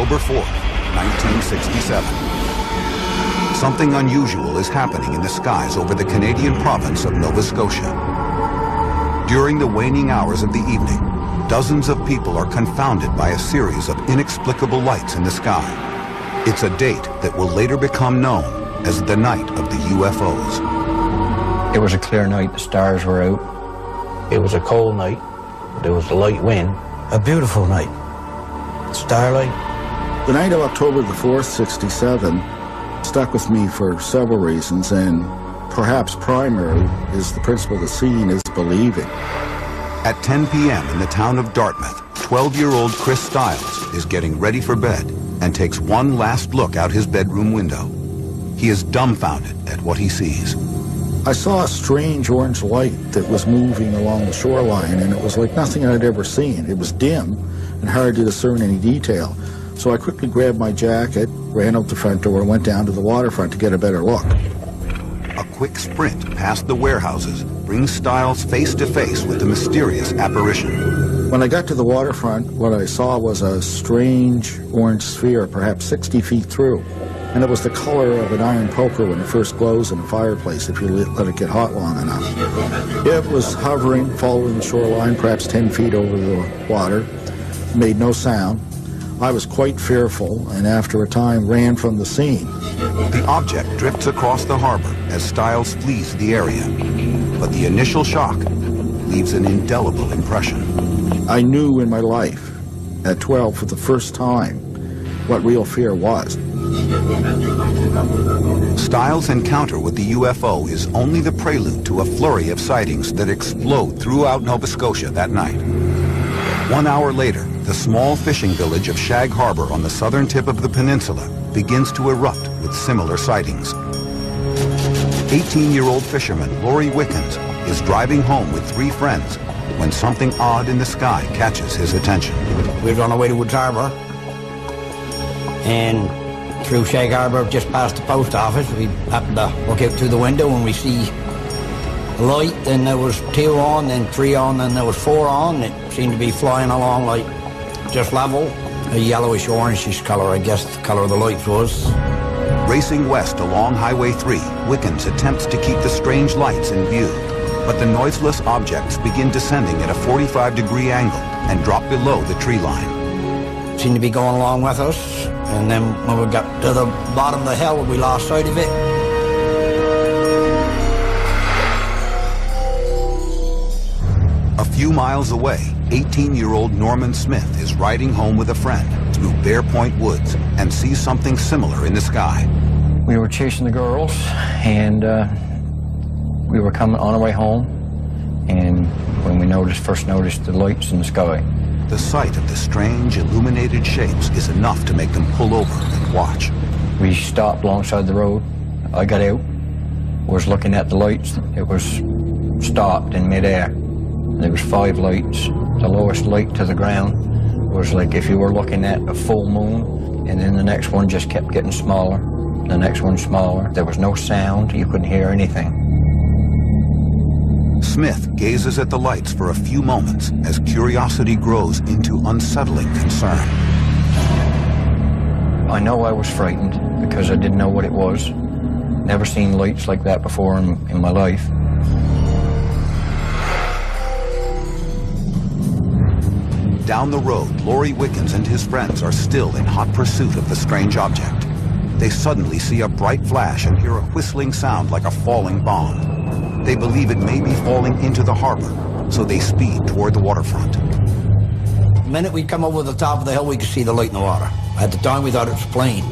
October 4th, 1967. Something unusual is happening in the skies over the Canadian province of Nova Scotia. During the waning hours of the evening, dozens of people are confounded by a series of inexplicable lights in the sky. It's a date that will later become known as the night of the UFOs. It was a clear night, the stars were out. It was a cold night, there was a light wind. A beautiful night, starlight. The night of October the 4th, 67, stuck with me for several reasons, and perhaps primary is the principle that seeing is believing. At 10 p.m. in the town of Dartmouth, 12-year-old Chris Stiles is getting ready for bed and takes one last look out his bedroom window. He is dumbfounded at what he sees. I saw a strange orange light that was moving along the shoreline, and it was like nothing I'd ever seen. It was dim and hard to discern any detail. So I quickly grabbed my jacket, ran out the front door, and went down to the waterfront to get a better look. A quick sprint past the warehouses brings Stiles face to face with the mysterious apparition. When I got to the waterfront, what I saw was a strange orange sphere, perhaps 60 feet through. And it was the color of an iron poker when it first glows in a fireplace if you let it get hot long enough. It was hovering, following the shoreline, perhaps 10 feet over the water, made no sound. I was quite fearful, and after a time ran from the scene. The object drifts across the harbor as Stiles flees the area. But the initial shock leaves an indelible impression. I knew in my life, at 12 for the first time, what real fear was. Stiles' encounter with the UFO is only the prelude to a flurry of sightings that explode throughout Nova Scotia that night. 1 hour later, the small fishing village of Shag Harbor on the southern tip of the peninsula begins to erupt with similar sightings. 18-year-old fisherman Laurie Wickens is driving home with 3 friends when something odd in the sky catches his attention. We were on our way to Woods Harbor, and through Shag Harbor, just past the post office, we happened to look out through the window and we see a light, and there was 2 on, then 3 on, then there was 4 on. It seemed to be flying along like just level. A yellowish orangish color, I guess the color of the lights was. Racing west along Highway 3, Wickens attempts to keep the strange lights in view, but the noiseless objects begin descending at a 45-degree angle and drop below the tree line. Seemed to be going along with us, and then when we got to the bottom of the hill, we lost sight of it. A few miles away, 18-year-old Norman Smith is riding home with a friend through Bear Point Woods and sees something similar in the sky. We were chasing the girls, and we were coming on our way home, and when we first noticed the lights in the sky. The sight of the strange illuminated shapes is enough to make them pull over and watch. We stopped alongside the road. I got out, was looking at the lights. It was stopped in midair. There was 5 lights. The lowest light to the ground was like if you were looking at a full moon, and then the next one just kept getting smaller, the next one smaller. There was no sound, you couldn't hear anything. Smith gazes at the lights for a few moments as curiosity grows into unsettling concern. I know I was frightened because I didn't know what it was. Never seen lights like that before in my life. Down the road, Laurie Wickens and his friends are still in hot pursuit of the strange object. They suddenly see a bright flash and hear a whistling sound like a falling bomb. They believe it may be falling into the harbor, so they speed toward the waterfront. The minute we come over the top of the hill, we could see the light in the water. At the time, we thought it was a plane.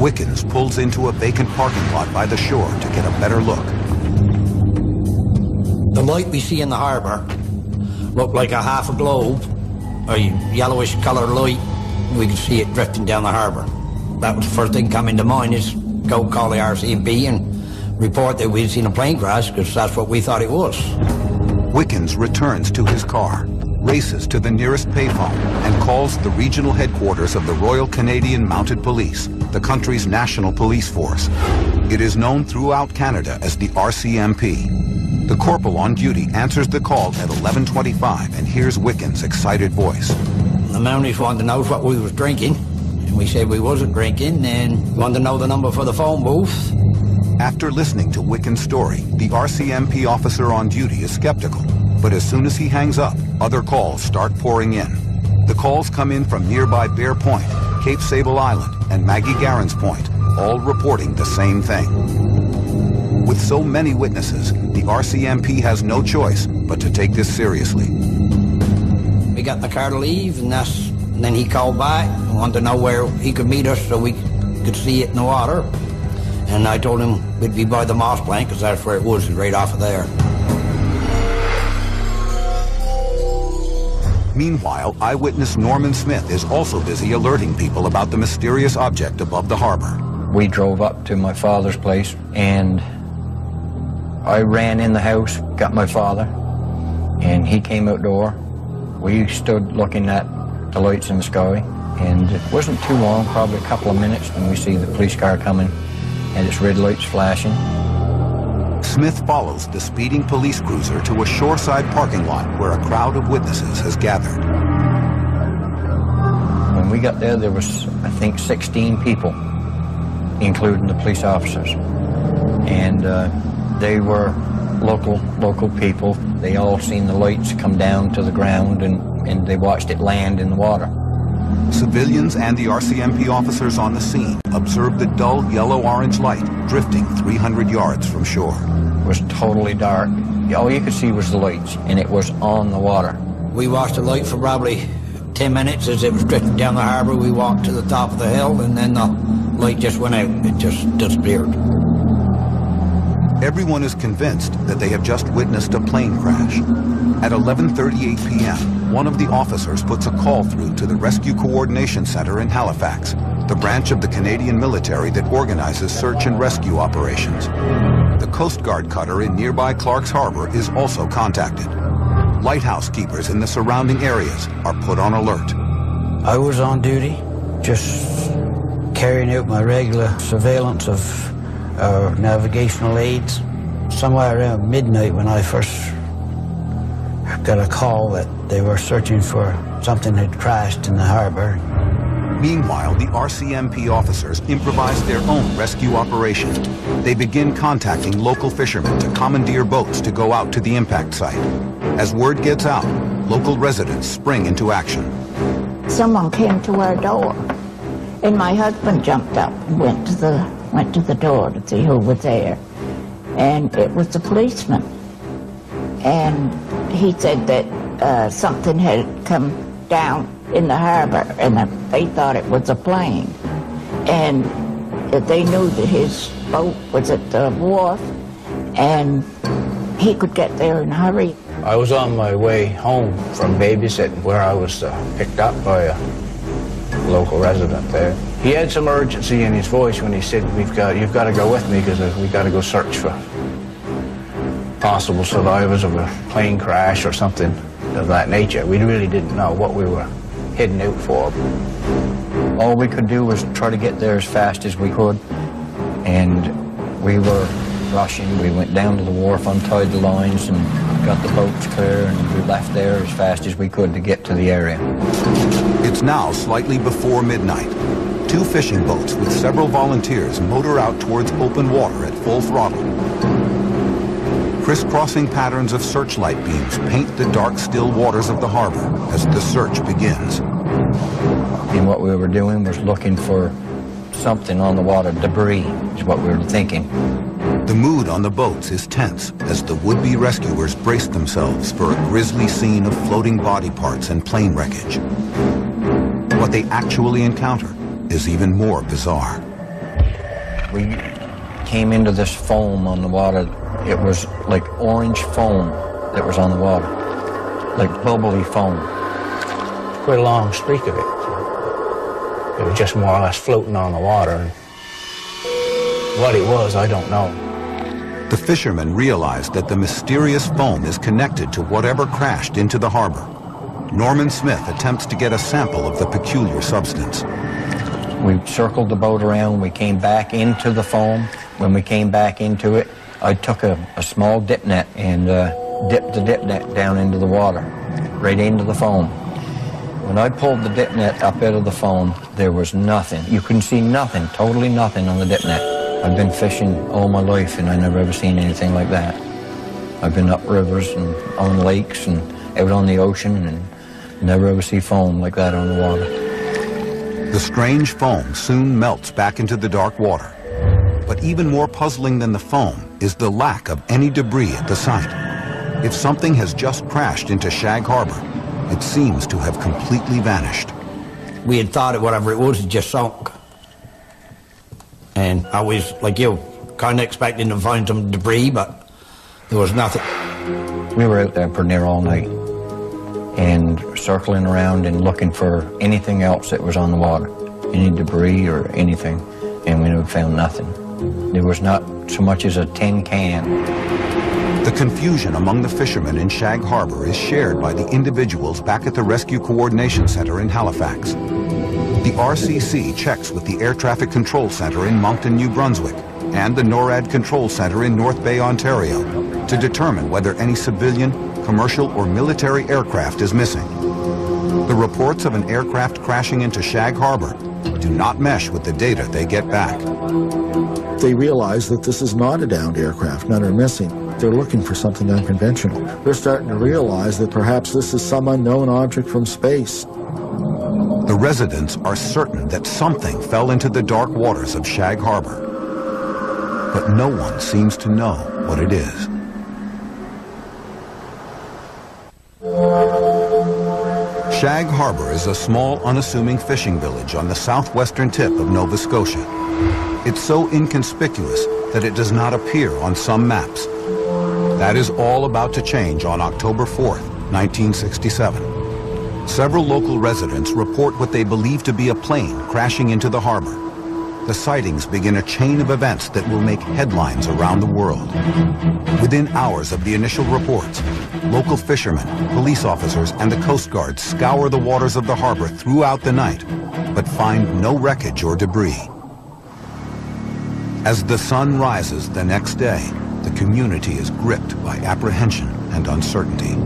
Wickens pulls into a vacant parking lot by the shore to get a better look. The light we see in the harbor looked like a half a globe, a yellowish colored light. We could see it drifting down the harbor. That was the first thing coming to mind, is go call the RCMP and report that we'd seen a plane crash, because that's what we thought it was. Wickens returns to his car, races to the nearest payphone, and calls the regional headquarters of the Royal Canadian Mounted Police, the country's national police force. It is known throughout Canada as the RCMP. The corporal on duty answers the call at 11:25 and hears Wickens' excited voice. The Mounties wanted to know what we was drinking, and we said we wasn't drinking, and wanted to know the number for the phone booth. After listening to Wiccan's story, the RCMP officer on duty is skeptical, but as soon as he hangs up, other calls start pouring in. The calls come in from nearby Bear Point, Cape Sable Island, and Maggie Garron's Point, all reporting the same thing. With so many witnesses, the RCMP has no choice but to take this seriously. We got in the car to leave, and then he called back and wanted to know where he could meet us so we could see it in the water. And I told him we'd be by the moss plank, because that's where it was, right off of there. Meanwhile, eyewitness Norman Smith is also busy alerting people about the mysterious object above the harbor. We drove up to my father's place, and I ran in the house, got my father, and he came outdoor. We stood looking at the lights in the sky, and it wasn't too long, probably a couple of minutes, when we see the police car coming and its red lights flashing. Smith follows the speeding police cruiser to a shoreside parking lot where a crowd of witnesses has gathered. When we got there, there was, I think, 16 people, including the police officers. And they were local people. They all seen the lights come down to the ground, and they watched it land in the water. Civilians and the RCMP officers on the scene observed the dull yellow-orange light drifting 300 yards from shore. It was totally dark. All you could see was the lights, and it was on the water. We watched the light for probably 10 minutes as it was drifting down the harbor. We walked to the top of the hill, and then the light just went out. It just disappeared. Everyone is convinced that they have just witnessed a plane crash. At 11:38 p.m., one of the officers puts a call through to the Rescue Coordination Center in Halifax, the branch of the Canadian military that organizes search and rescue operations. The Coast Guard cutter in nearby Clark's Harbor is also contacted. Lighthouse keepers in the surrounding areas are put on alert. I was on duty, just carrying out my regular surveillance of navigational aids. Somewhere around midnight, when I first got a call that they were searching for something had crashed in the harbor. Meanwhile, the RCMP officers improvise their own rescue operation. They begin contacting local fishermen to commandeer boats to go out to the impact site. As word gets out, local residents spring into action. Someone came to our door, and my husband jumped up and went to the door to see who was there. And it was the policeman. And he said that something had come down in the harbor, and that they thought it was a plane. And they knew that his boat was at the wharf, and he could get there in a hurry. I was on my way home from babysitting, where I was picked up by a local resident there. He had some urgency in his voice when he said, you've got to go with me, because we've got to go search for possible survivors of a plane crash or something of that nature. We really didn't know what we were heading out for. All we could do was try to get there as fast as we could, and we were rushing. We went down to the wharf, untied the lines, and got the boats clear, and we left there as fast as we could to get to the area. It's now slightly before midnight. Two fishing boats with several volunteers motor out towards open water at full throttle. Crisscrossing patterns of searchlight beams paint the dark, still waters of the harbor as the search begins. And what we were doing was looking for something on the water. Debris is what we were thinking. The mood on the boats is tense as the would-be rescuers brace themselves for a grisly scene of floating body parts and plane wreckage. What they actually encounter is even more bizarre. We came into this foam on the water. It was like orange foam that was on the water, like bubbly foam. Quite a long streak of it. It was just more or less floating on the water. And what it was, I don't know. The fishermen realize that the mysterious foam is connected to whatever crashed into the harbor. Norman Smith attempts to get a sample of the peculiar substance. We circled the boat around. We came back into the foam. When we came back into it, I took a small dip net and dipped the dip net down into the water, right into the foam. When I pulled the dip net up out of the foam, there was nothing. You couldn't see nothing, totally nothing on the dip net. I've been fishing all my life and I never ever seen anything like that. I've been up rivers and on lakes and out on the ocean and never ever see foam like that on the water. The strange foam soon melts back into the dark water. But even more puzzling than the foam is the lack of any debris at the site. If something has just crashed into Shag Harbor, it seems to have completely vanished. We had thought that whatever it was had just sunk. And I was, like you, kind of expecting to find some debris, but there was nothing. We were out there pretty near all night and circling around and looking for anything else that was on the water, any debris or anything, and we found nothing. There was not so much as a tin can. The confusion among the fishermen in Shag Harbor is shared by the individuals back at the Rescue Coordination Center in Halifax. The RCC checks with the Air Traffic Control Center in Moncton, New Brunswick, and the NORAD Control Center in North Bay, Ontario, to determine whether any civilian, commercial, or military aircraft is missing. The reports of an aircraft crashing into Shag Harbor do not mesh with the data they get back. They realize that this is not a downed aircraft, none are missing. They're looking for something unconventional. They're starting to realize that perhaps this is some unknown object from space. The residents are certain that something fell into the dark waters of Shag Harbor, but no one seems to know what it is. Shag Harbor is a small, unassuming fishing village on the southwestern tip of Nova Scotia. It's so inconspicuous that it does not appear on some maps. That is all about to change on October 4th, 1967. Several local residents report what they believe to be a plane crashing into the harbor. The sightings begin a chain of events that will make headlines around the world. Within hours of the initial reports, local fishermen, police officers, and the Coast Guard scour the waters of the harbor throughout the night, but find no wreckage or debris. As the sun rises the next day, the community is gripped by apprehension and uncertainty.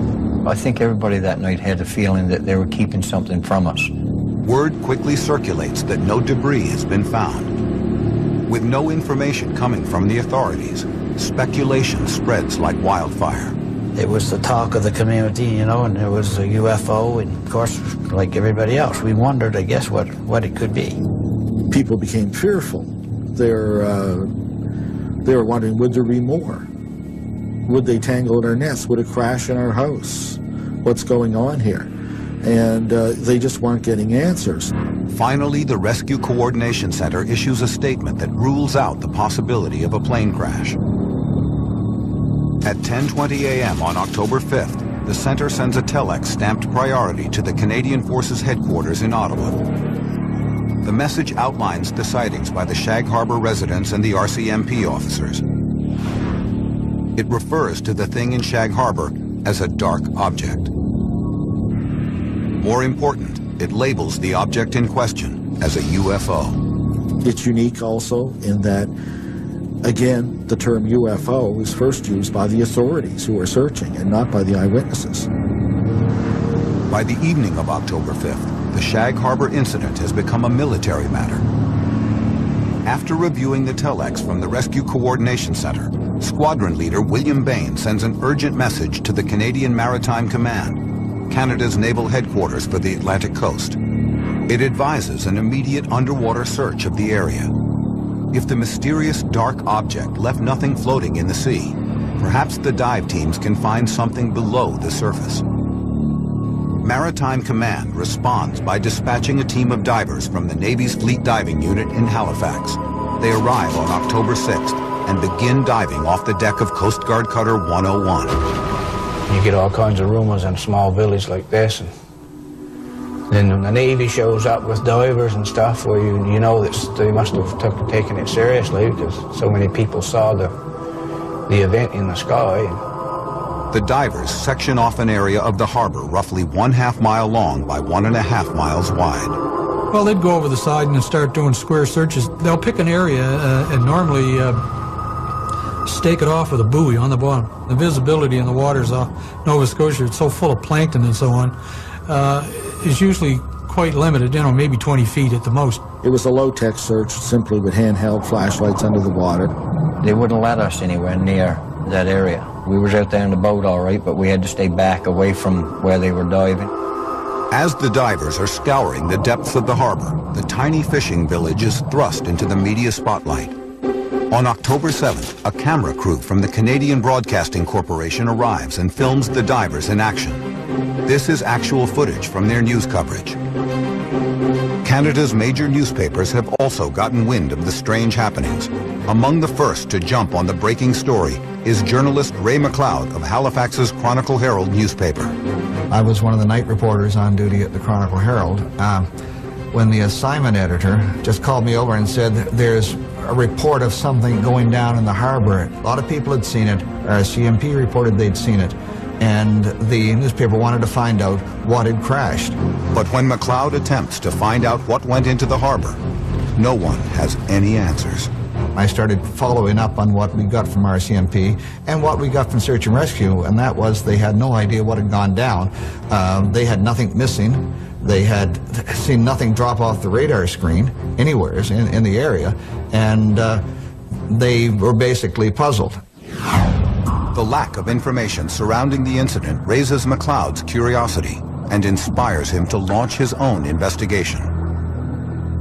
I think everybody that night had a feeling that they were keeping something from us. Word quickly circulates that no debris has been found. With no information coming from the authorities, speculation spreads like wildfire. It was the talk of the community, you know, and there was a UFO, and of course, like everybody else, we wondered, I guess, what it could be. People became fearful. They were wondering, would there be more? Would they tangle in our nets? Would it crash in our house? What's going on here? And they just weren't getting answers. Finally, the Rescue Coordination Center issues a statement that rules out the possibility of a plane crash. At 10:20 a.m. on October 5th, the center sends a telex stamped priority to the Canadian Forces headquarters in Ottawa. The message outlines the sightings by the Shag Harbor residents and the RCMP officers. It refers to the thing in Shag Harbor as a dark object. More important, it labels the object in question as a UFO. It's unique also in that, again, the term UFO was first used by the authorities who were searching and not by the eyewitnesses. By the evening of October 5th, the Shag Harbor incident has become a military matter. After reviewing the telex from the Rescue Coordination Center, Squadron Leader William Bain sends an urgent message to the Canadian Maritime Command, Canada's naval headquarters for the Atlantic coast. It advises an immediate underwater search of the area. If the mysterious dark object left nothing floating in the sea, perhaps the dive teams can find something below the surface. Maritime Command responds by dispatching a team of divers from the Navy's Fleet Diving Unit in Halifax. They arrive on October 6th and begin diving off the deck of Coast Guard Cutter 101. You get all kinds of rumors in a small village like this, and then when the Navy shows up with divers and stuff, where you know that they must have taken it seriously because so many people saw the event in the sky. The divers section off an area of the harbor roughly 1/2 mile long by 1.5 miles wide. Well, they'd go over the side and start doing square searches. They'll pick an area and normally stake it off with a buoy on the bottom. The visibility in the waters off Nova Scotia, it's so full of plankton and so on. is usually quite limited, maybe 20 feet at the most. It was a low-tech search, simply with handheld flashlights under the water. They wouldn't let us anywhere near that area. We was out there in the boat all right, but we had to stay back away from where they were diving. As the divers are scouring the depths of the harbor, the tiny fishing village is thrust into the media spotlight. On October 7th, a camera crew from the Canadian Broadcasting Corporation arrives and films the divers in action. This is actual footage from their news coverage. Canada's major newspapers have also gotten wind of the strange happenings. Among the first to jump on the breaking story is journalist Ray McLeod of Halifax's Chronicle Herald newspaper. I was one of the night reporters on duty at the Chronicle Herald when the assignment editor just called me over and said there's a report of something going down in the harbor. A lot of people had seen it. CMP reported they'd seen it, and the newspaper wanted to find out what had crashed. But when McLeod attempts to find out what went into the harbor, no one has any answers. I started following up on what we got from RCMP and what we got from Search and Rescue, and that was they had no idea what had gone down. They had nothing missing. They had seen nothing drop off the radar screen anywhere in the area, and they were basically puzzled. The lack of information surrounding the incident raises McLeod's curiosity and inspires him to launch his own investigation.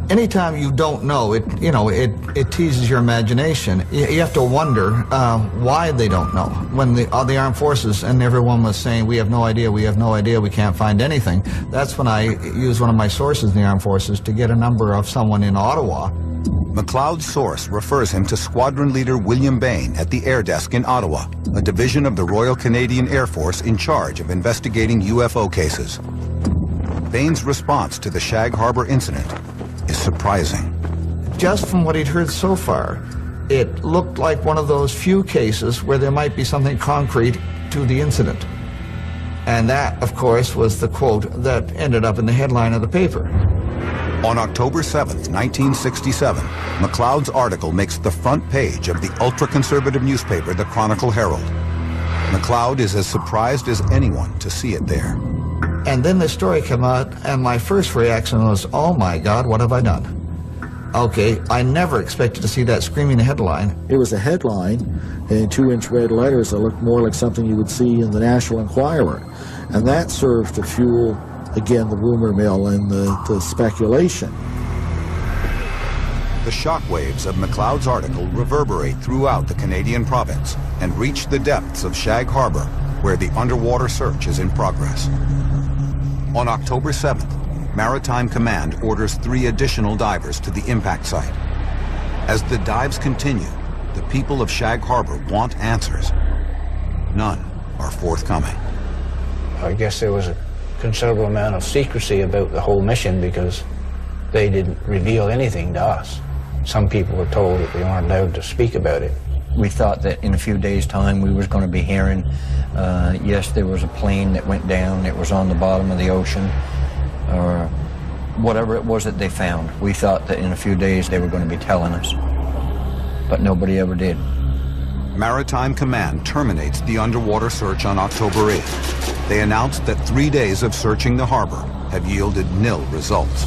Anytime you don't know, it teases your imagination. You have to wonder why they don't know. When the armed forces and everyone was saying, we have no idea, we can't find anything, that's when I used one of my sources in the armed forces to get a number of someone in Ottawa. McLeod's source refers him to Squadron Leader William Bain at the Air Desk in Ottawa, a division of the Royal Canadian Air Force in charge of investigating UFO cases. Bain's response to the Shag Harbor incident is surprising. Just from what he'd heard so far, it looked like one of those few cases where there might be something concrete to the incident. And that, of course, was the quote that ended up in the headline of the paper. On October 7th, 1967, McLeod's article makes the front page of the ultra-conservative newspaper, the Chronicle Herald. McLeod is as surprised as anyone to see it there. And then the story came out, and my first reaction was, oh my God, what have I done? Okay, I never expected to see that screaming headline. It was a headline in 2-inch red letters that looked more like something you would see in the National Enquirer. And that served to fuel, again, the rumor mill and the speculation. The shockwaves of McLeod's article reverberate throughout the Canadian province and reach the depths of Shag Harbor, where the underwater search is in progress. On October 7th, Maritime Command orders 3 additional divers to the impact site. As the dives continue, the people of Shag Harbor want answers. None are forthcoming. I guess there was a considerable amount of secrecy about the whole mission because they didn't reveal anything to us. Some people were told that we weren't allowed to speak about it. We thought that in a few days' time we was going to be hearing, yes, there was a plane that went down, it was on the bottom of the ocean, or whatever it was that they found. We thought that in a few days they were going to be telling us, but nobody ever did. Maritime Command terminates the underwater search on October 8th. They announced that 3 days of searching the harbor have yielded nil results.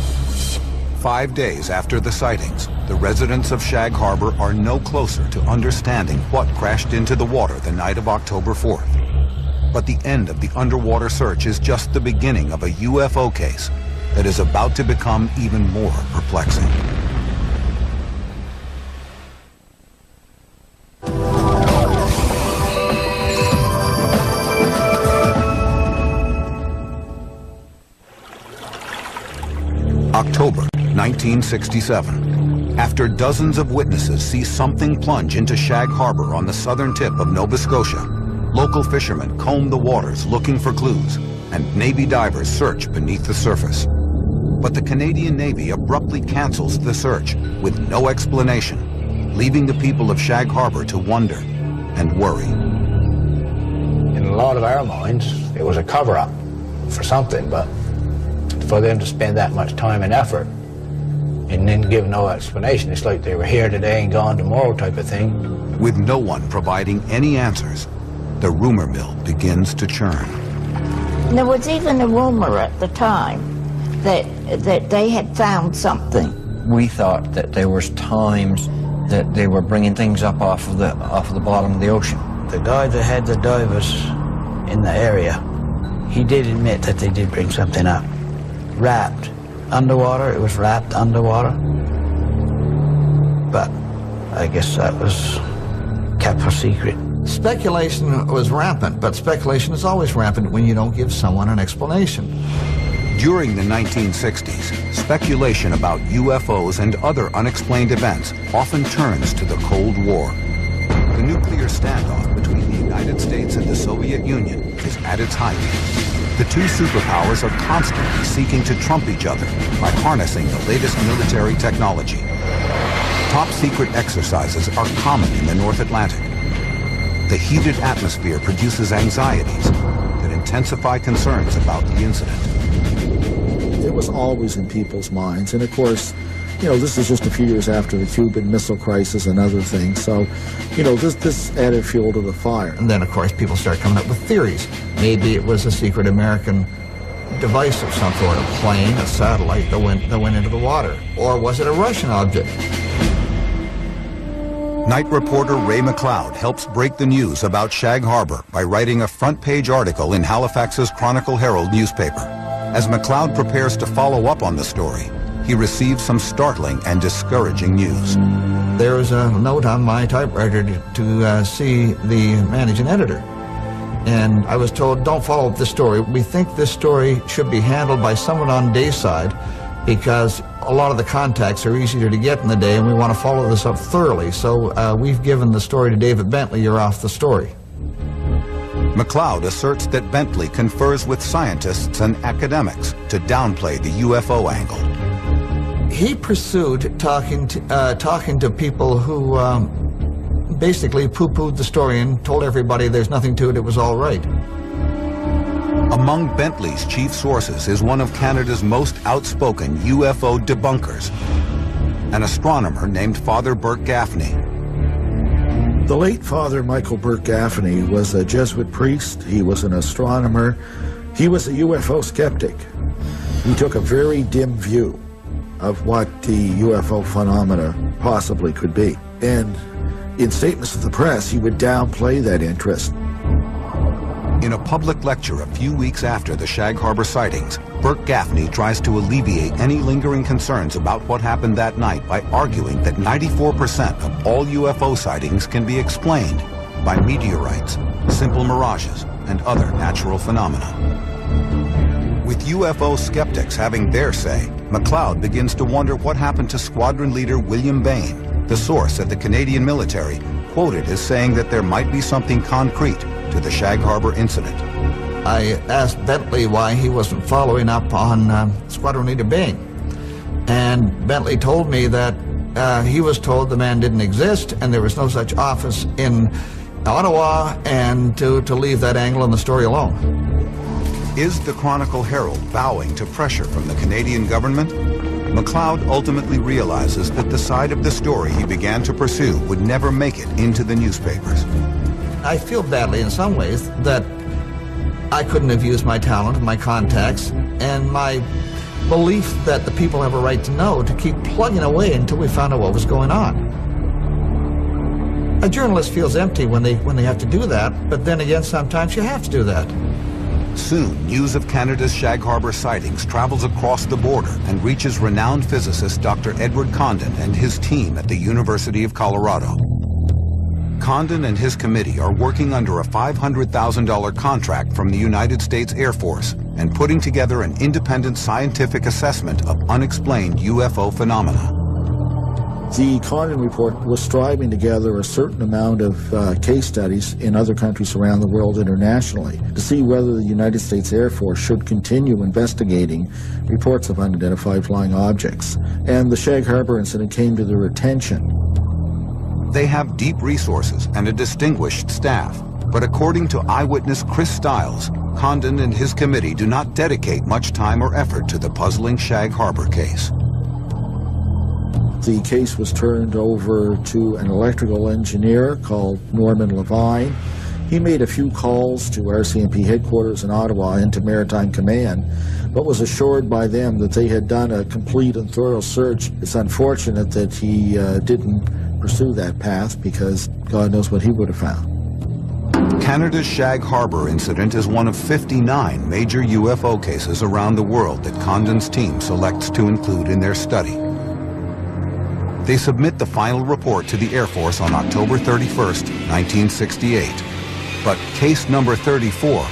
5 days after the sightings, the residents of Shag Harbor are no closer to understanding what crashed into the water the night of October 4th. But the end of the underwater search is just the beginning of a UFO case that is about to become even more perplexing. October 1967. After dozens of witnesses see something plunge into Shag Harbor on the southern tip of Nova Scotia, local fishermen comb the waters looking for clues, and Navy divers search beneath the surface. But the Canadian Navy abruptly cancels the search with no explanation, leaving the people of Shag Harbor to wonder and worry. In a lot of our minds, it was a cover-up for something, but for them to spend that much time and effort and then give no explanation, it's like they were here today and gone tomorrow type of thing. With no one providing any answers, the rumor mill begins to churn. There was even a rumor at the time that they had found something. We thought that there was times that they were bringing things up off of the bottom of the ocean. The guy that had the divers in the area, he did admit that they did bring something up. Wrapped underwater, it was wrapped underwater. But I guess that was kept for secret. Speculation was rampant, but speculation is always rampant when you don't give someone an explanation. During the 1960s, speculation about UFOs and other unexplained events often turns to the Cold War. The nuclear standoff between the United States and the Soviet Union is at its height. The two superpowers are constantly seeking to trump each other by harnessing the latest military technology. Top-secret exercises are common in the North Atlantic. The heated atmosphere produces anxieties that intensify concerns about the incident. It was always in people's minds, and of course, you know, this is just a few years after the Cuban Missile Crisis and other things, so, you know, this added fuel to the fire. And then, of course, people start coming up with theories. Maybe it was a secret American device of some sort, a plane, a satellite that went into the water. Or was it a Russian object? Night reporter Ray McLeod helps break the news about Shag Harbor by writing a front-page article in Halifax's Chronicle Herald newspaper. As McLeod prepares to follow up on the story, he receives some startling and discouraging news. There was a note on my typewriter to see the managing editor. And I was told, don't follow up this story. We think this story should be handled by someone on Dayside because a lot of the contacts are easier to get in the day and we want to follow this up thoroughly. So we've given the story to David Bentley. You're off the story. McLeod asserts that Bentley confers with scientists and academics to downplay the UFO angle. He pursued talking to people who basically poo-pooed the story and told everybody there's nothing to it, it was all right. Among Bentley's chief sources is one of Canada's most outspoken UFO debunkers, an astronomer named Father Burt Gaffney. The late Father Michael Burt Gaffney was a Jesuit priest. He was an astronomer. He was a UFO skeptic. He took a very dim view of what the UFO phenomena possibly could be. And in statements to the press, he would downplay that interest. In a public lecture a few weeks after the Shag Harbor sightings, Burt Gaffney tries to alleviate any lingering concerns about what happened that night by arguing that 94% of all UFO sightings can be explained by meteorites, simple mirages, and other natural phenomena. With UFO skeptics having their say, McLeod begins to wonder what happened to squadron leader William Bain, the source at the Canadian military, quoted as saying that there might be something concrete to the Shag Harbor incident. I asked Bentley why he wasn't following up on Squadron Leader Bain. And Bentley told me that he was told the man didn't exist and there was no such office in Ottawa, and to leave that angle in the story alone. Is the Chronicle Herald bowing to pressure from the Canadian government? McLeod ultimately realizes that the side of the story he began to pursue would never make it into the newspapers. I feel badly in some ways that I couldn't have used my talent and my contacts and my belief that the people have a right to know to keep plugging away until we found out what was going on. A journalist feels empty when they have to do that, but then again, sometimes you have to do that. Soon, news of Canada's Shag Harbor sightings travels across the border and reaches renowned physicist Dr. Edward Condon and his team at the University of Colorado. Condon and his committee are working under a $500,000 contract from the United States Air Force and putting together an independent scientific assessment of unexplained UFO phenomena. The Condon report was striving to gather a certain amount of case studies in other countries around the world internationally to see whether the United States Air Force should continue investigating reports of unidentified flying objects. And the Shag Harbor incident came to their attention. They have deep resources and a distinguished staff, but according to eyewitness Chris Stiles, Condon and his committee do not dedicate much time or effort to the puzzling Shag Harbor case. The case was turned over to an electrical engineer called Norman Levine. He made a few calls to RCMP headquarters in Ottawa and to Maritime Command, but was assured by them that they had done a complete and thorough search. It's unfortunate that he didn't pursue that path, because God knows what he would have found. Canada's Shag Harbor incident is one of 59 major UFO cases around the world that Condon's team selects to include in their study. They submit the final report to the Air Force on October 31st, 1968. But case number 34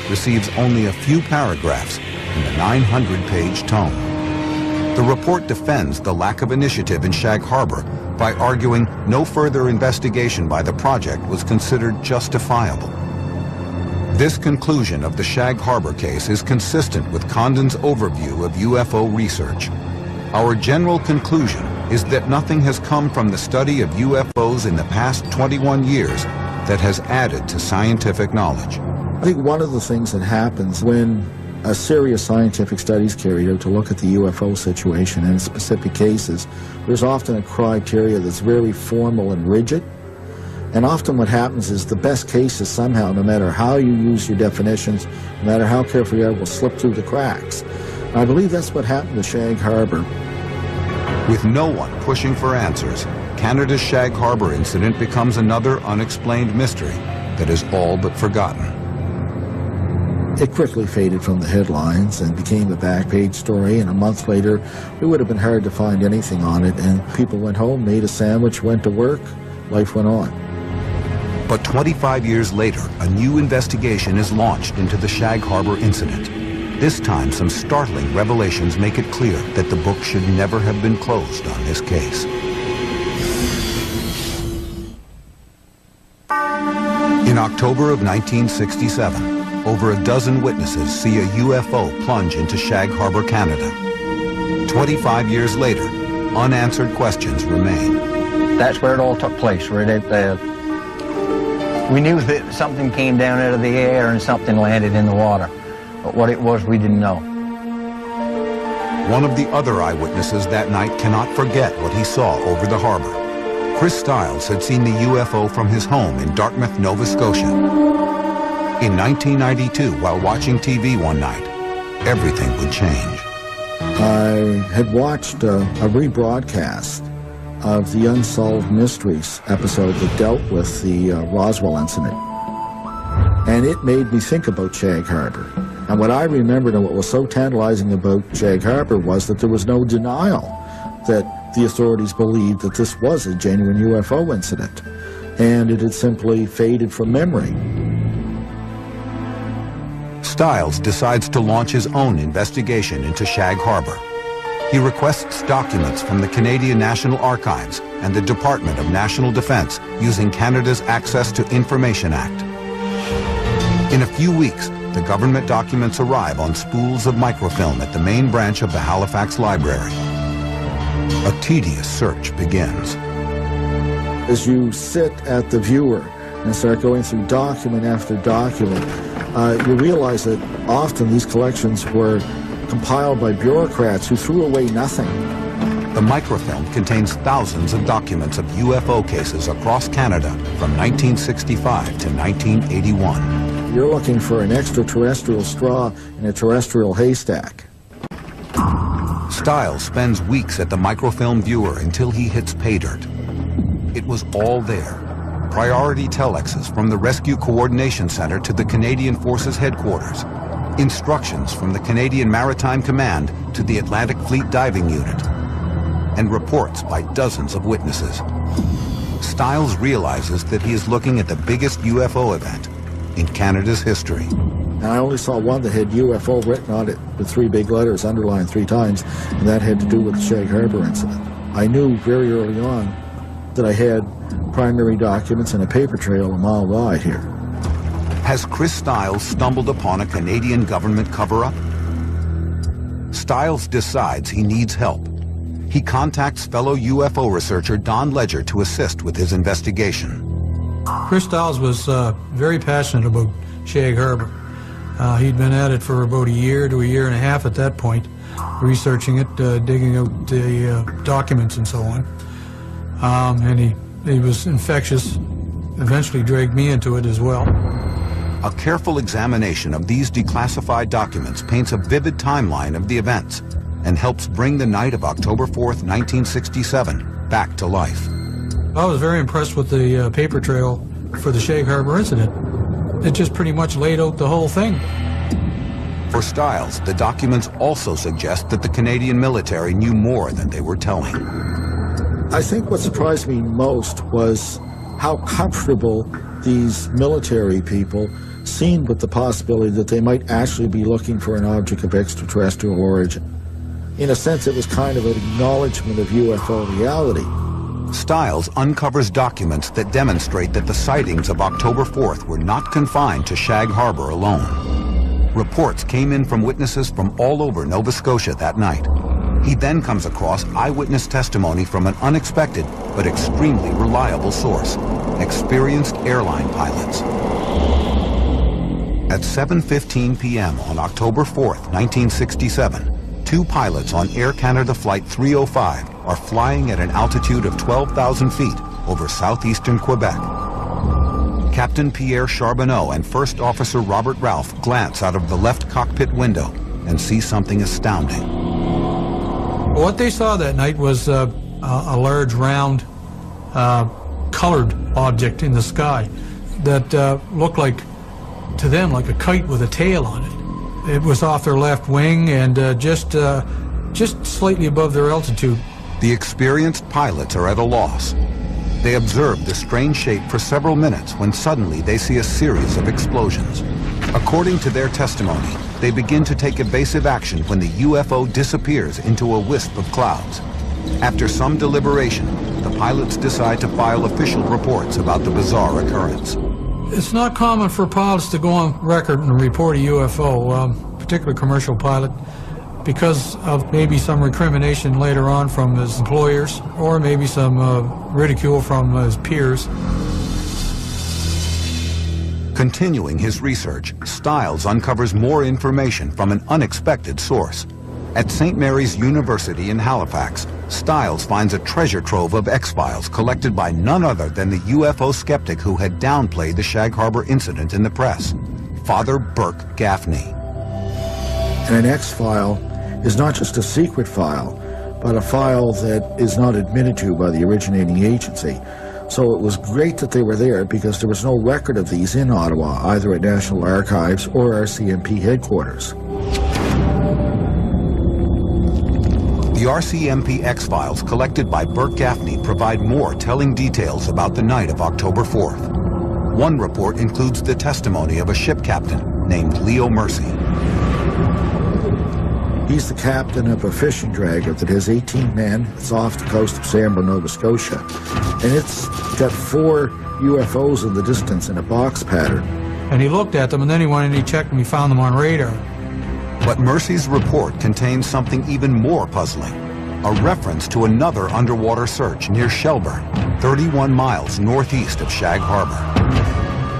receives only a few paragraphs in the 900-page tome. The report defends the lack of initiative in Shag Harbor by arguing no further investigation by the project was considered justifiable. This conclusion of the Shag Harbor case is consistent with Condon's overview of UFO research. Our general conclusion is that nothing has come from the study of UFOs in the past 21 years that has added to scientific knowledge. I think one of the things that happens when a serious scientific study is carried out to look at the UFO situation in specific cases, there's often a criteria that's very formal and rigid. And often what happens is the best cases somehow, no matter how you use your definitions, no matter how careful you are, will slip through the cracks. And I believe that's what happened to Shag Harbor. With no one pushing for answers, Canada's Shag Harbor incident becomes another unexplained mystery that is all but forgotten. It quickly faded from the headlines and became a back-page story, and a month later it would have been hard to find anything on it, and people went home, made a sandwich, went to work, life went on. But 25 years later, a new investigation is launched into the Shag Harbor incident. This time, some startling revelations make it clear that the book should never have been closed on this case. In October of 1967, over a dozen witnesses see a UFO plunge into Shag Harbor, Canada. 25 years later, unanswered questions remain. That's where it all took place, we knew that something came down out of the air and something landed in the water. But what it was, we didn't know. One of the other eyewitnesses that night cannot forget what he saw over the harbor. Chris Stiles had seen the UFO from his home in Dartmouth, Nova Scotia. In 1992, while watching TV one night, everything would change. I had watched a rebroadcast of the Unsolved Mysteries episode that dealt with the Roswell incident. And it made me think about Shag Harbor. And what I remembered and what was so tantalizing about Shag Harbor was that there was no denial that the authorities believed that this was a genuine UFO incident. And it had simply faded from memory. Stiles decides to launch his own investigation into Shag Harbor. He requests documents from the Canadian National Archives and the Department of National Defence using Canada's Access to Information Act. In a few weeks, the government documents arrive on spools of microfilm at the main branch of the Halifax Library. A tedious search begins. As you sit at the viewer and start going through document after document, you realize that often these collections were compiled by bureaucrats who threw away nothing. The microfilm contains thousands of documents of UFO cases across Canada from 1965 to 1981. You're looking for an extraterrestrial straw in a terrestrial haystack. Stiles spends weeks at the microfilm viewer until he hits pay dirt. It was all there. Priority telexes from the Rescue Coordination Center to the Canadian Forces Headquarters. Instructions from the Canadian Maritime Command to the Atlantic Fleet Diving Unit. And reports by dozens of witnesses. Stiles realizes that he is looking at the biggest UFO event in Canada's history. And I only saw one that had UFO written on it with 3 big letters, underlined 3 times, and that had to do with the Shag Harbor incident. I knew very early on that I had primary documents and a paper trail a mile wide here. Has Chris Stiles stumbled upon a Canadian government cover-up? Stiles decides he needs help. He contacts fellow UFO researcher Don Ledger to assist with his investigation. Chris Stiles was very passionate about Shag Harbor. He'd been at it for about a year to a year and a half at that point, researching it, digging out the documents and so on. And he was infectious eventually dragged me into it as well. A careful examination of these declassified documents paints a vivid timeline of the events and helps bring the night of October 4th, 1967 back to life. I was very impressed with the paper trail for the Shag Harbor incident. It just pretty much laid out the whole thing. For Stiles, the documents also suggest that the Canadian military knew more than they were telling. I think what surprised me most was how comfortable these military people seemed with the possibility that they might actually be looking for an object of extraterrestrial origin. In a sense, it was kind of an acknowledgement of UFO reality. Stiles uncovers documents that demonstrate that the sightings of October 4th were not confined to Shag Harbor alone. Reports came in from witnesses from all over Nova Scotia that night. He then comes across eyewitness testimony from an unexpected but extremely reliable source, experienced airline pilots. At 7:15 p.m. on October 4th, 1967, two pilots on Air Canada Flight 305 are flying at an altitude of 12,000 feet over southeastern Quebec. Captain Pierre Charbonneau and First Officer Robert Ralph glance out of the left cockpit window and see something astounding. What they saw that night was a large, round, colored object in the sky that looked like, to them, like a kite with a tail on it. It was off their left wing and just slightly above their altitude. The experienced pilots are at a loss. They observe the strange shape for several minutes when suddenly they see a series of explosions. According to their testimony, they begin to take evasive action when the UFO disappears into a wisp of clouds. After some deliberation, the pilots decide to file official reports about the bizarre occurrence. It's not common for pilots to go on record and report a UFO, particularly commercial pilot, because of maybe some recrimination later on from his employers, or maybe some ridicule from his peers. Continuing his research, Stiles uncovers more information from an unexpected source. At St. Mary's University in Halifax, Stiles finds a treasure trove of X-Files collected by none other than the UFO skeptic who had downplayed the Shag Harbor incident in the press, Father Burke Gaffney. And an X-file is not just a secret file, but a file that is not admitted to by the originating agency. So it was great that they were there because there was no record of these in Ottawa, either at National Archives or RCMP headquarters. The RCMP X-Files collected by Burke Gaffney provide more telling details about the night of October 4th. One report includes the testimony of a ship captain named Leo Mercy. He's the captain of a fishing dragger that has 18 men. It's off the coast of Sambor, Nova Scotia. And it's got 4 UFOs in the distance in a box pattern. And he looked at them, and then he went and he checked and he found them on radar. But Mercy's report contains something even more puzzling, a reference to another underwater search near Shelburne, 31 miles northeast of Shag Harbor.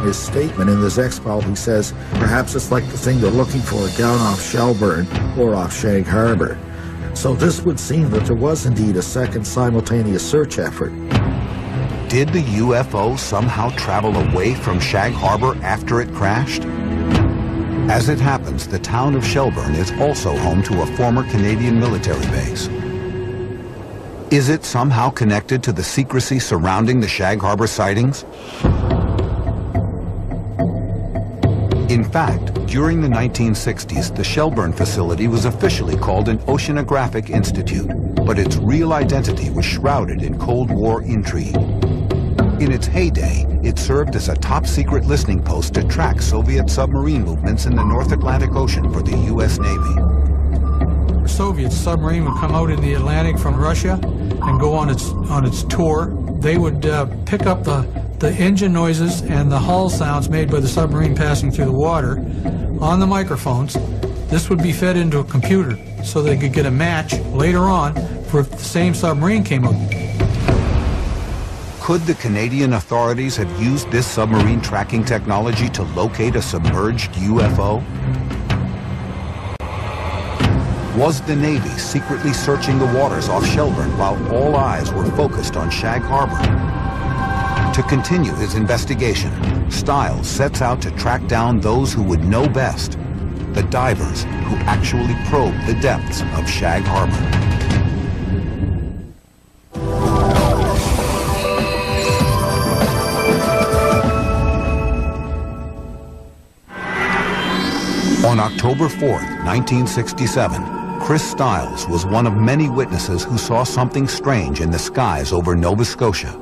His statement in this X-file, he says, perhaps it's like the thing they're looking for down off Shelburne or off Shag Harbor. So this would seem that there was indeed a second simultaneous search effort. Did the UFO somehow travel away from Shag Harbor after it crashed? As it happens, the town of Shelburne is also home to a former Canadian military base. Is it somehow connected to the secrecy surrounding the Shag Harbor sightings? In fact, during the 1960s, the Shelburne facility was officially called an Oceanographic Institute, but its real identity was shrouded in Cold War intrigue. In its heyday, it served as a top-secret listening post to track Soviet submarine movements in the North Atlantic Ocean for the U.S. Navy. A Soviet submarine would come out in the Atlantic from Russia and go on its tour. They would pick up the engine noises and the hull sounds made by the submarine passing through the water on the microphones. This would be fed into a computer so they could get a match later on for if the same submarine came up. Could the Canadian authorities have used this submarine tracking technology to locate a submerged UFO? Was the Navy secretly searching the waters off Shelburne while all eyes were focused on Shag Harbor? To continue his investigation, Stiles sets out to track down those who would know best, the divers who actually probed the depths of Shag Harbor. On October 4th, 1967, Chris Stiles was one of many witnesses who saw something strange in the skies over Nova Scotia.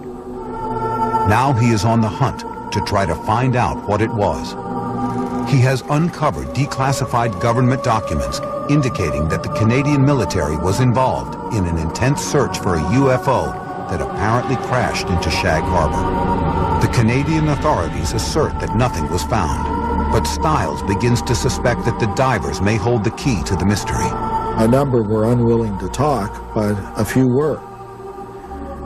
Now he is on the hunt to try to find out what it was. He has uncovered declassified government documents indicating that the Canadian military was involved in an intense search for a UFO that apparently crashed into Shag Harbor. The Canadian authorities assert that nothing was found, but Stiles begins to suspect that the divers may hold the key to the mystery. A number were unwilling to talk, but a few were.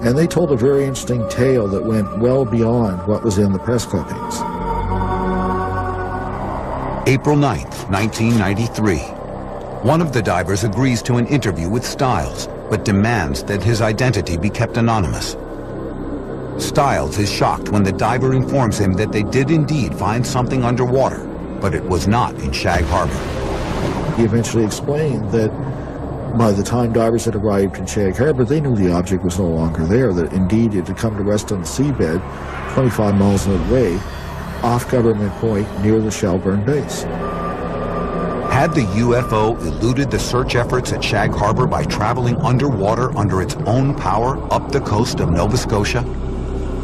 And they told a very interesting tale that went well beyond what was in the press clippings. April 9th, 1993. One of the divers agrees to an interview with Stiles, but demands that his identity be kept anonymous. Stiles is shocked when the diver informs him that they did indeed find something underwater, but it was not in Shag Harbor. He eventually explained that by the time divers had arrived in Shag Harbor, they knew the object was no longer there, that indeed it had come to rest on the seabed 25 miles away, off Government Point near the Shelburne base. Had the UFO eluded the search efforts at Shag Harbor by traveling underwater under its own power up the coast of Nova Scotia?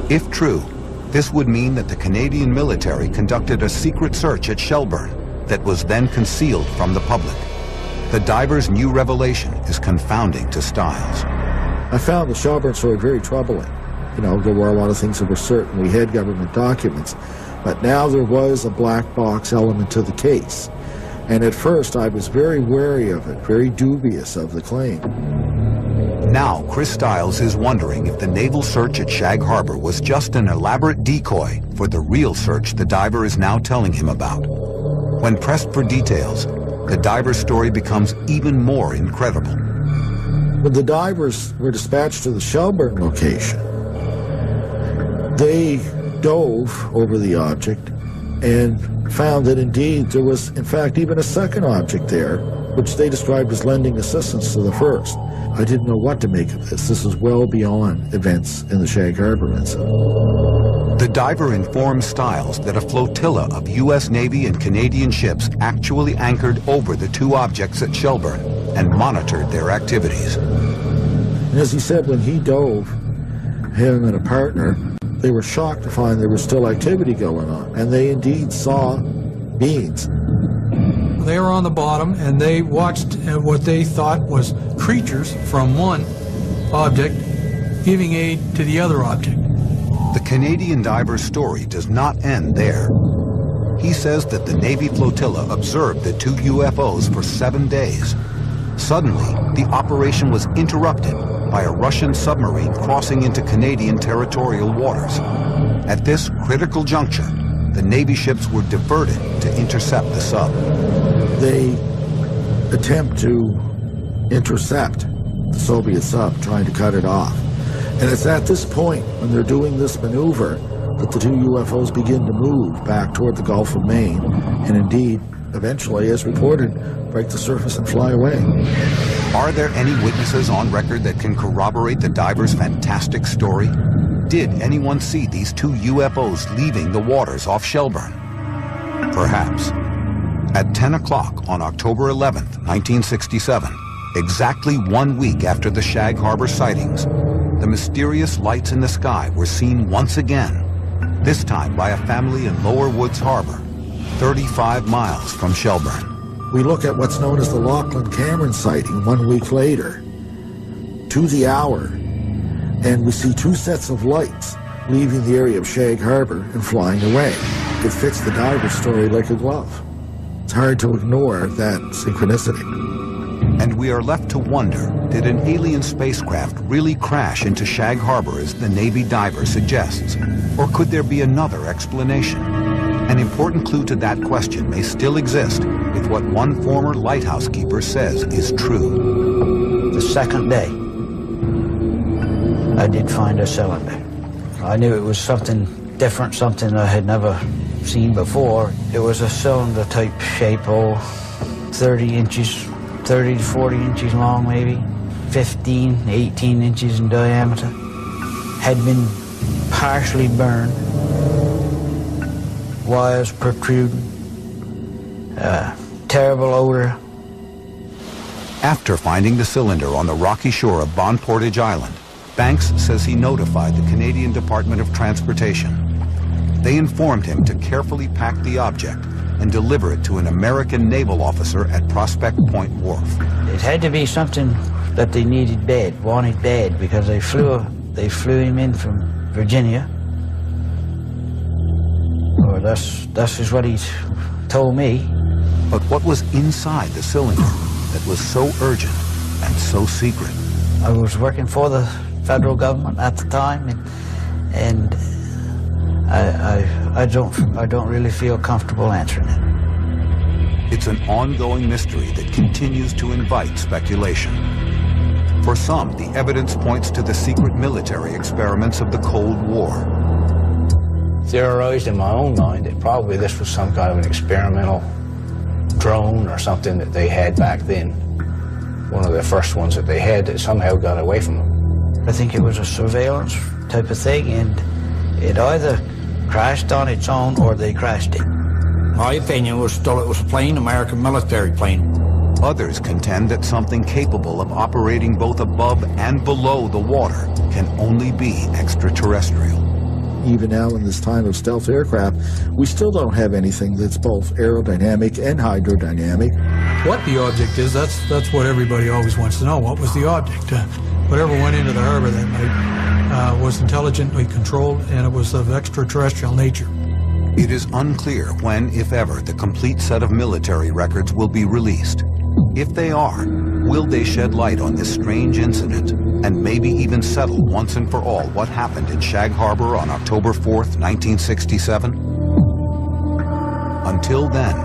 If true, this would mean that the Canadian military conducted a secret search at Shelburne that was then concealed from the public. The diver's new revelation is confounding to Stiles. I found the Shelburne story very troubling. You know, there were a lot of things that were certain. We had government documents, but now there was a black box element to the case. And at first I was very wary of it, very dubious of the claim. Now Chris Stiles is wondering if the naval search at Shag Harbor was just an elaborate decoy for the real search the diver is now telling him about. When pressed for details, the diver's story becomes even more incredible. When the divers were dispatched to the Shelburne location, they dove over the object and found that indeed there was, in fact, even a second object there, which they described as lending assistance to the first. I didn't know what to make of this. This is well beyond events in the Shag Harbor incident. The diver informs Stiles that a flotilla of U.S. Navy and Canadian ships actually anchored over the two objects at Shelburne and monitored their activities. And as he said, when he dove, him and a partner, they were shocked to find there was still activity going on, and they indeed saw beings. They were on the bottom, and they watched what they thought was creatures from one object giving aid to the other object. The Canadian diver's story does not end there. He says that the Navy flotilla observed the two UFOs for 7 days. Suddenly, the operation was interrupted by a Russian submarine crossing into Canadian territorial waters. At this critical juncture, the Navy ships were diverted to intercept the sub. They attempt to intercept the Soviet sub, trying to cut it off. And it's at this point, when they're doing this maneuver, that the two UFOs begin to move back toward the Gulf of Maine, and indeed, eventually, as reported, break the surface and fly away. Are there any witnesses on record that can corroborate the diver's fantastic story? Did anyone see these two UFOs leaving the waters off Shelburne? Perhaps. At 10 o'clock on October 11th, 1967, exactly 1 week after the Shag Harbor sightings, the mysterious lights in the sky were seen once again, this time by a family in Lower Woods Harbor, 35 miles from Shelburne. We look at what's known as the Lachlan-Cameron sighting 1 week later, to the hour, and we see two sets of lights leaving the area of Shag Harbor and flying away. It fits the diver's story like a glove. It's hard to ignore that synchronicity. And we are left to wonder, did an alien spacecraft really crash into Shag Harbor as the Navy diver suggests? Or could there be another explanation? An important clue to that question may still exist if what one former lighthouse keeper says is true. The second day, I did find a cylinder. I knew it was something different, something I had never seen before. It was a cylinder type shape hole, 30 to 40 inches long maybe, 15, 18 inches in diameter. Had been partially burned, wires protruding, terrible odor. After finding the cylinder on the rocky shore of Bon Portage Island, Banks says he notified the Canadian Department of Transportation. They informed him to carefully pack the object and deliver it to an American naval officer at Prospect Point Wharf. It had to be something that they wanted bad, because they flew him in from Virginia. Or that's just what he told me. But what was inside the cylinder that was so urgent and so secret? I was working for the federal government at the time, and I don't really feel comfortable answering it. It's an ongoing mystery that continues to invite speculation. For some, the evidence points to the secret military experiments of the Cold War. Theorized in my own mind that probably this was some kind of an experimental drone or something that they had back then. One of the first ones that they had that somehow got away from them. I think it was a surveillance type of thing, and it either crashed on its own or they crashed it. My opinion was still it was a plane, American military plane. Others contend that something capable of operating both above and below the water can only be extraterrestrial. Even now in this time of stealth aircraft, we still don't have anything that's both aerodynamic and hydrodynamic. What the object is, that's what everybody always wants to know. What was the object? Whatever went into the harbor that night was intelligently controlled, and it was of extraterrestrial nature. It is unclear when, if ever, the complete set of military records will be released. If they are, will they shed light on this strange incident and maybe even settle once and for all what happened in Shag Harbor on October 4th, 1967? Until then,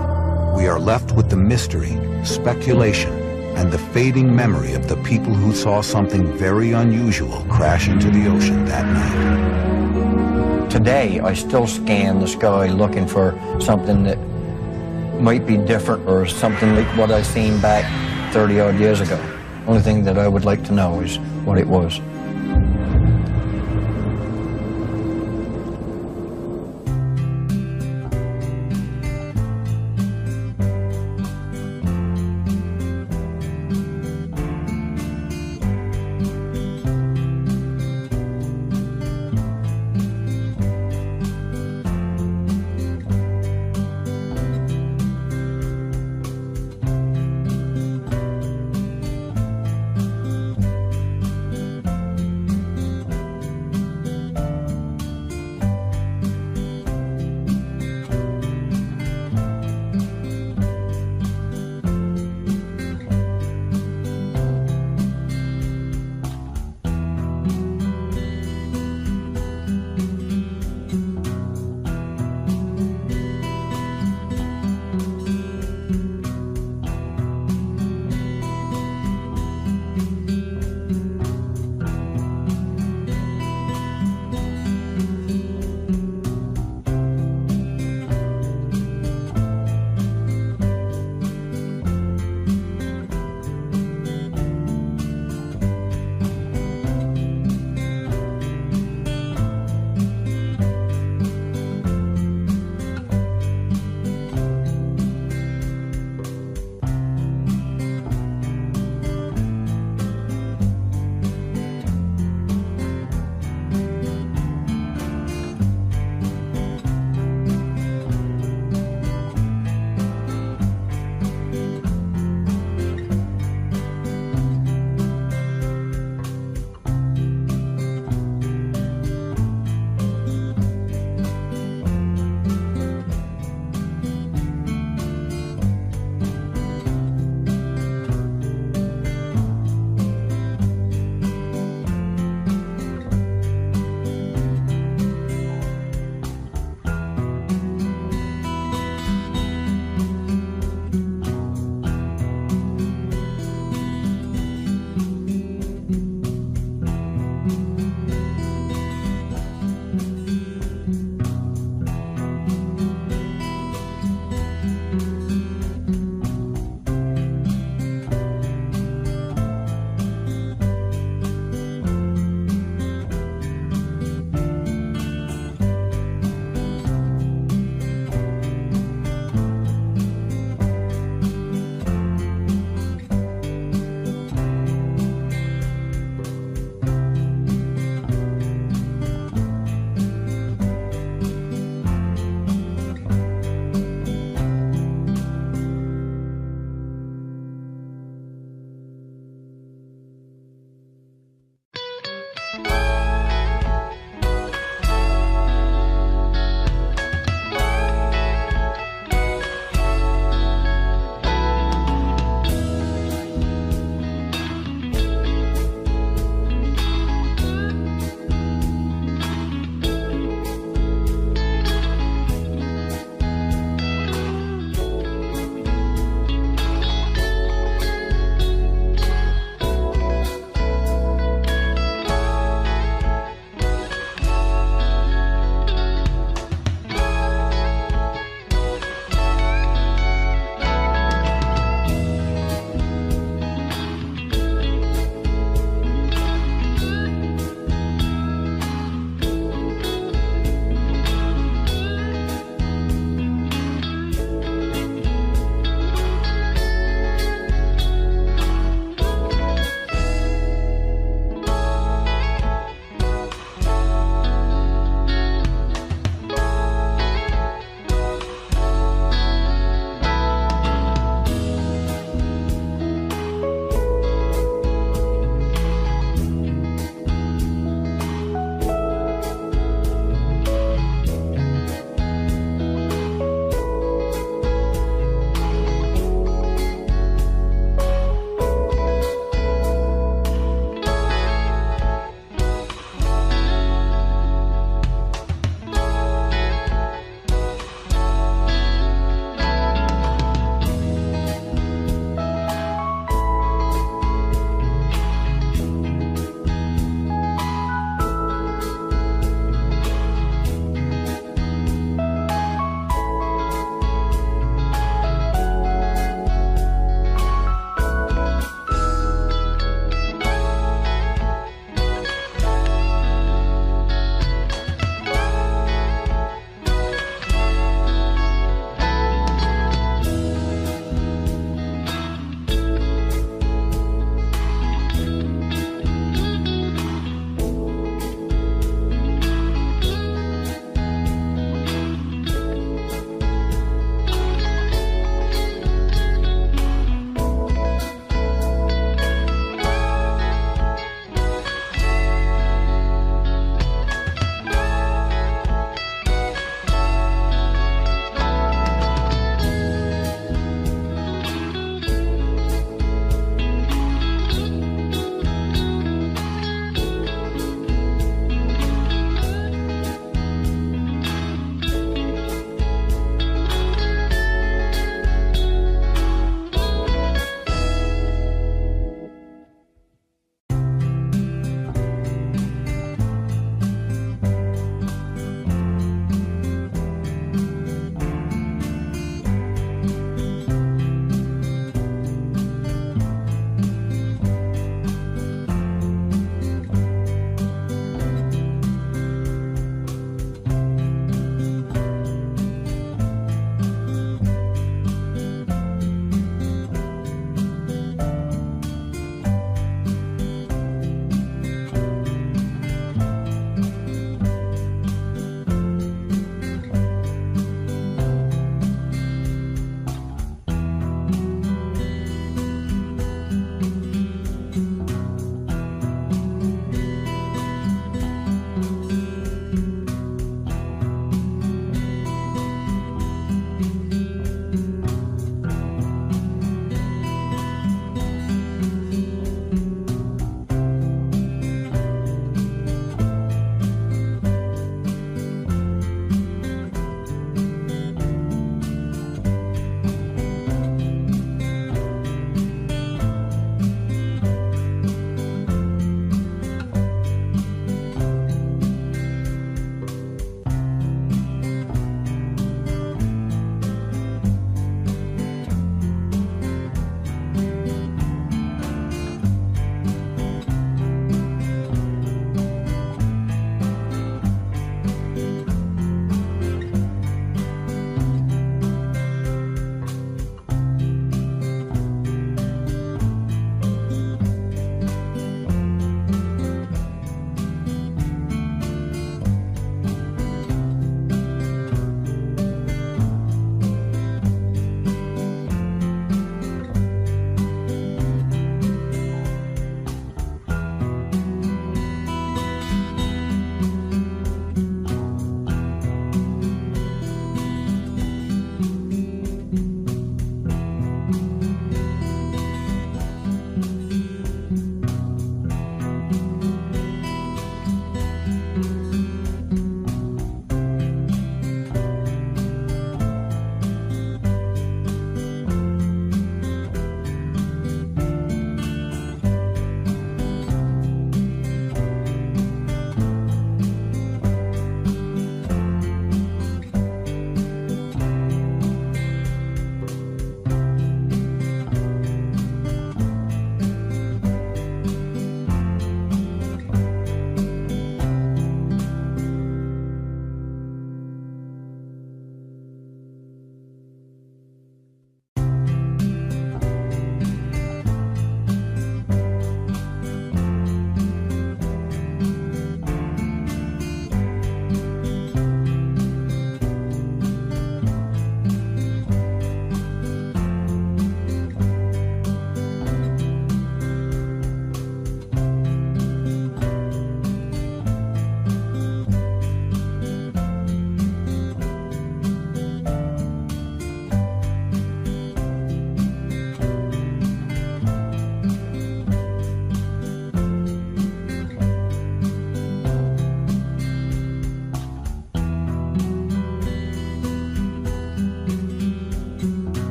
we are left with the mystery, speculation, and the fading memory of the people who saw something very unusual crash into the ocean that night. Today, I still scan the sky looking for something that might be different or something like what I seen back 30-odd years ago. Only thing that I would like to know is what it was.